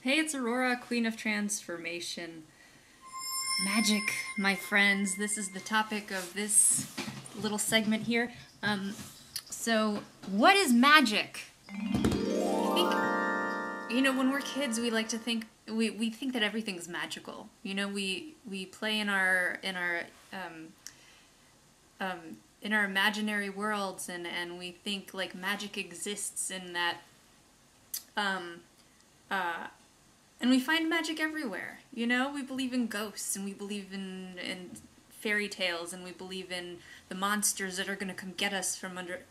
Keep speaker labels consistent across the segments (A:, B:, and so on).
A: Hey, it's Aurora, Queen of Transformation. Magic, my friends. This is the topic of this little segment here. So, what is magic? I think, when we're kids, we like to think, we think that everything's magical. We play in our imaginary worlds, and we think like magic exists in that, and we find magic everywhere. We believe in ghosts, and we believe in fairy tales, and we believe in the monsters that are going to come get us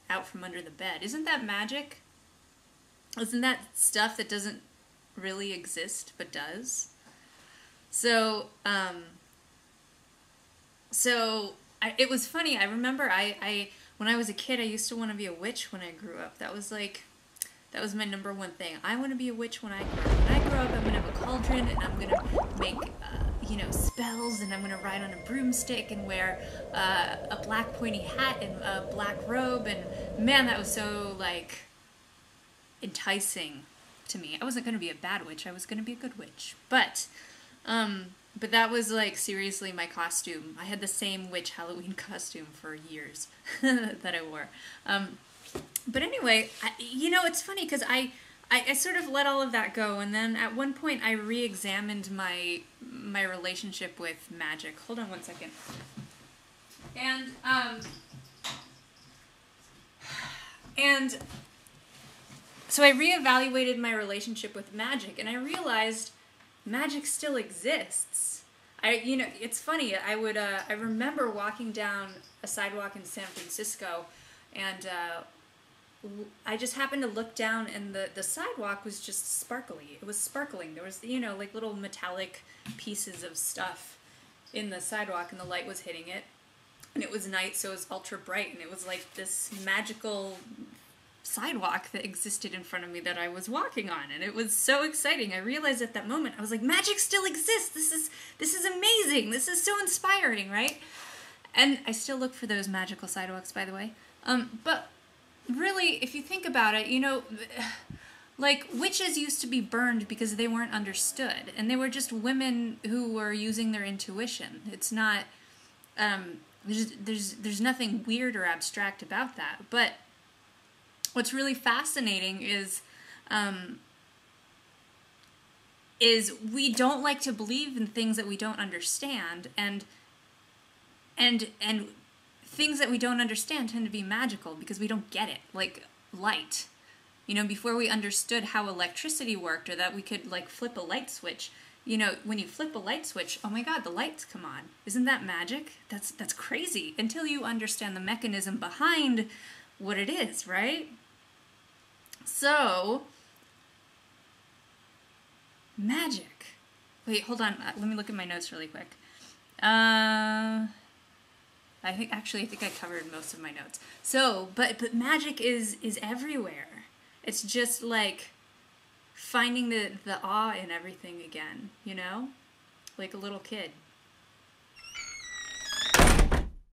A: out from under the bed. Isn't that magic? Isn't that stuff that doesn't really exist but does? So it was funny. I remember when I was a kid, I used to want to be a witch when I grew up. That was my number one thing. I want to be a witch when I grow up. When I grow up, I'm going to have a cauldron, and I'm going to make, spells, and I'm going to ride on a broomstick and wear a black pointy hat and a black robe, and man, that was so, enticing to me. I wasn't going to be a bad witch. I was going to be a good witch. But that was, seriously my costume. I had the same witch Halloween costume for years that I wore. But anyway, it's funny because I sort of let all of that go, and then at one point I re-examined my relationship with magic. Hold on one second. And so I reevaluated my relationship with magic, and I realized magic still exists. It's funny. I remember walking down a sidewalk in San Francisco, and I just happened to look down, and the sidewalk was just sparkly. It was sparkling. There was, little metallic pieces of stuff in the sidewalk, and the light was hitting it. And it was night, so it was ultra bright, and it was like this magical sidewalk that existed in front of me that I was walking on, and it was so exciting. I realized at that moment, I was like, magic still exists. This is amazing. This is so inspiring, right? And I still look for those magical sidewalks, by the way. But really, if you think about it, witches used to be burned because they weren't understood, and they were just women who were using their intuition. It's not, there's nothing weird or abstract about that. But what's really fascinating is we don't like to believe in things that we don't understand, and things that we don't understand tend to be magical because we don't get it, like light. Before we understood how electricity worked, or that we could flip a light switch, when you flip a light switch, oh my god, the lights come on. Isn't that magic? That's crazy until you understand the mechanism behind what it is, right? So, magic. Wait, hold on. Let me look at my notes really quick. I think I covered most of my notes. So, but magic is everywhere. It's just like finding the awe in everything again, like a little kid.